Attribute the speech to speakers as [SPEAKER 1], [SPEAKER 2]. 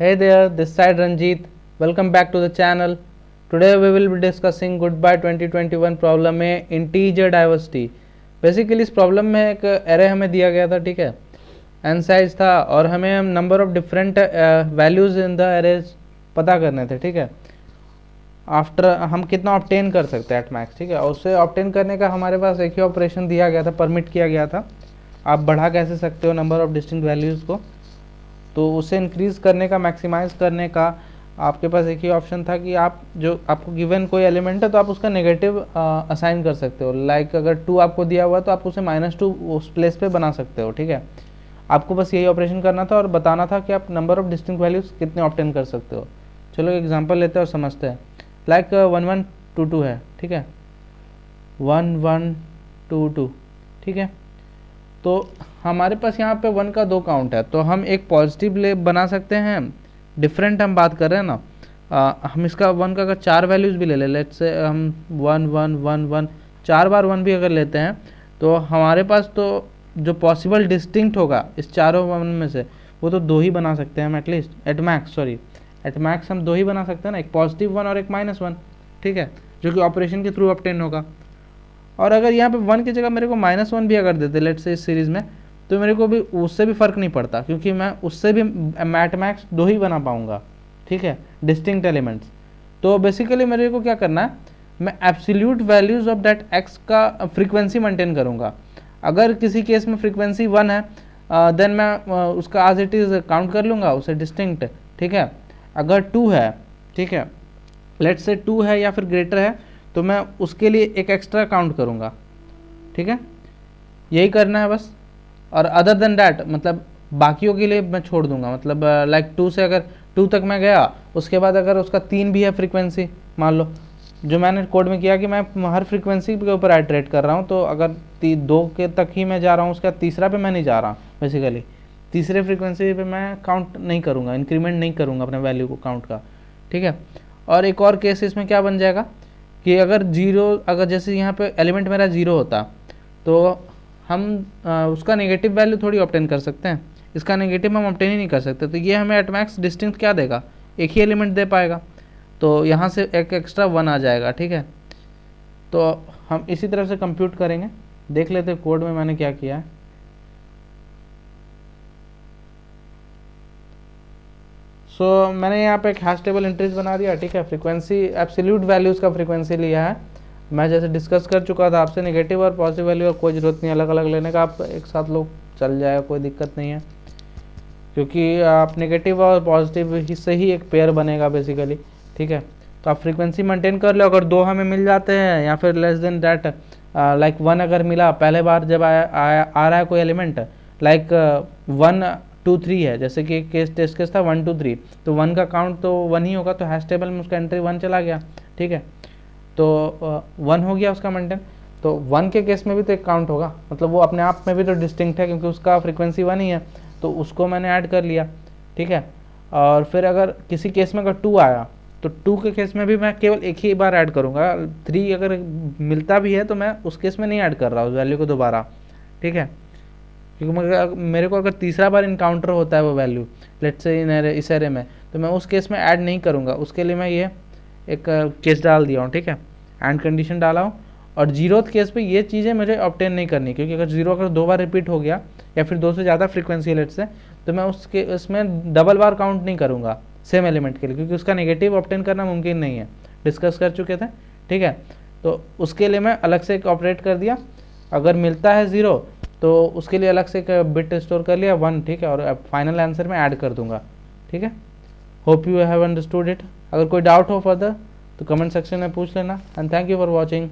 [SPEAKER 1] Hey there, this side Ranjit. Welcome back to the channel. Today we will be discussing Goodbye 2021 problem में integer diversity. Basically इस problem में एक array हमें दिया गया था, ठीक है, एन साइज था और हमें number of different values in the arrays पता करने थे, ठीक है. आफ्टर हम कितना ऑब्टेन कर सकते हैं एट मैक्स, ठीक है, और उससे ऑब्टेन करने का हमारे पास एक ही ऑपरेशन दिया गया था, परमिट किया गया था. आप बढ़ा कैसे सकते हो नंबर ऑफ डिस्टिंक्ट वैल्यूज़ को, तो उसे इंक्रीज़ करने का, मैक्सिमाइज़ करने का आपके पास एक ही ऑप्शन था कि आप जो आपको गिवन कोई एलिमेंट है तो आप उसका नेगेटिव असाइन कर सकते हो. लाइक अगर 2 आपको दिया हुआ तो आप उसे -2 उस प्लेस पे बना सकते हो, ठीक है. आपको बस यही ऑपरेशन करना था और बताना था कि आप नंबर ऑफ डिस्टिंक्ट वैल्यूज़ कितने ऑब्टेन कर सकते हो. चलो एग्जांपल लेते हैं और समझते हैं. लाइक 1122 है, ठीक है, 1122, ठीक है. तो हमारे पास यहाँ पे 1 का 2 काउंट है, तो हम एक पॉजिटिव ले बना सकते हैं. डिफरेंट हम बात कर रहे हैं ना, हम इसका 1 का अगर 4 वैल्यूज़ भी ले लें, लेट्स से हम 1 1 1 1 4 बार 1 भी अगर लेते हैं तो हमारे पास तो जो पॉसिबल डिस्टिंक्ट होगा इस चारों 1 में से वो तो 2 ही बना सकते हैं हम, एटलीस्ट एट मैक्स हम 2 ही बना सकते हैं ना, एक +1 और एक -1, ठीक है, जो कि ऑपरेशन के थ्रू ऑब्टेन होगा. और अगर यहाँ पे 1 की जगह मेरे को -1 भी अगर देते लेट्स से इस सीरीज़ में, तो मेरे को भी उससे भी फ़र्क नहीं पड़ता, क्योंकि मैं उससे भी एट मैक्स 2 ही बना पाऊँगा, ठीक है, डिस्टिंक्ट एलिमेंट्स. तो बेसिकली मेरे को क्या करना है, मैं absolute values of that x का फ्रीक्वेंसी मेंटेन करूँगा. अगर किसी केस में फ्रीक्वेंसी 1 है देन मैं उसका एज इट इज़ काउंट कर लूँगा उसे डिस्टिंक्ट, ठीक है. अगर 2 है, ठीक है, लेट्स से 2 है या फिर ग्रेटर है, तो मैं उसके लिए एक एक्स्ट्रा काउंट करूँगा, ठीक है. यही करना है बस. और अदर देन डैट मतलब बाकियों के लिए मैं छोड़ दूंगा. मतलब लाइक 2 से अगर 2 तक मैं गया, उसके बाद अगर उसका 3 भी है फ्रीक्वेंसी, मान लो जो मैंने कोड में किया कि मैं हर फ्रीक्वेंसी के ऊपर आइटरेट कर रहा हूँ, तो अगर 2 के तक ही मैं जा रहा हूँ, उसका तीसरा पे मैं नहीं जा रहा. बेसिकली तीसरे फ्रीक्वेंसी पे मैं काउंट नहीं करूँगा, इंक्रीमेंट नहीं करूँगा अपने वैल्यू को काउंट का, ठीक है. और एक और केस इसमें क्या बन जाएगा कि अगर 0, अगर जैसे यहाँ पे एलिमेंट मेरा 0 होता तो हम उसका नेगेटिव वैल्यू थोड़ी ऑब्टेन कर सकते हैं, इसका नेगेटिव हम ऑब्टेन ही नहीं कर सकते. तो ये हमें एट मैक्स डिस्टिंक्ट क्या देगा, एक ही एलिमेंट दे पाएगा, तो यहाँ से एक एक्स्ट्रा 1 आ जाएगा, ठीक है. तो हम इसी तरह से कंप्यूट करेंगे. देख लेते हैं कोड में मैंने क्या किया है. सो मैंने यहाँ पे एक हैश टेबल एंट्रीज बना दिया, ठीक है. फ्रीक्वेंसी एब्सोल्यूट वैल्यूज़ का फ्रीक्वेंसी लिया है. मैं जैसे डिस्कस कर चुका था आपसे, नेगेटिव और पॉजिटिव वैल्यू और कोई ज़रूरत नहीं अलग अलग लेने का, आप एक साथ लोग चल जाएगा, कोई दिक्कत नहीं है, क्योंकि आप नेगेटिव और पॉजिटिव से ही एक पेयर बनेगा बेसिकली, ठीक है. तो आप फ्रीक्वेंसी मेंटेन कर लो. अगर 2 हमें मिल जाते हैं या फिर लेस देन डैट, लाइक 1 अगर मिला पहले बार जब आ रहा है कोई एलिमेंट, लाइक 1 2 3 है, जैसे कि टेस्ट केस था 1 2 3, तो 1 का काउंट तो 1 ही होगा, तो हैश टेबल में उसका एंट्री 1 चला गया, ठीक है. तो 1 हो गया उसका मेंटेन. तो 1 के केस में भी तो एक काउंट होगा, मतलब वो अपने आप में भी तो डिस्टिंक्ट है, क्योंकि उसका फ्रीक्वेंसी 1 ही है, तो उसको मैंने ऐड कर लिया, ठीक है. और फिर अगर किसी केस में अगर 2 आया, तो 2 के केस में भी मैं केवल एक ही बार ऐड करूँगा. 3 अगर मिलता भी है तो मैं उस केस में नहीं ऐड कर रहा उस वैल्यू को दोबारा, ठीक है, क्योंकि मेरे को अगर तीसरा बार इनकाउंटर होता है वो वैल्यू, लेट्स से इस एरे में, तो मैं उस केस में ऐड नहीं करूँगा. उसके लिए मैं ये एक केस डाल दिया हूँ, ठीक है, एंड कंडीशन डाला हूँ. और 0th केस पे ये चीज़ें मुझे ऑब्टेन नहीं करनी, क्योंकि अगर 0 अगर 2 बार रिपीट हो गया या फिर 2 से ज़्यादा फ्रीक्वेंसी लेट से, तो मैं उसमें डबल बार काउंट नहीं करूँगा सेम एलिमेंट के लिए, क्योंकि उसका नेगेटिव ऑब्टेन करना मुमकिन नहीं है, डिस्कस कर चुके थे, ठीक है. तो उसके लिए मैं अलग से एक ऑपरेट कर दिया. अगर मिलता है 0 तो उसके लिए अलग से एक बिट स्टोर कर लिया 1, ठीक है, और फाइनल आंसर में ऐड कर दूंगा, ठीक है. Hope you have understood it. अगर कोई डाउट हो फर्दर तो कमेंट सेक्शन में पूछ लेना. And thank you for watching.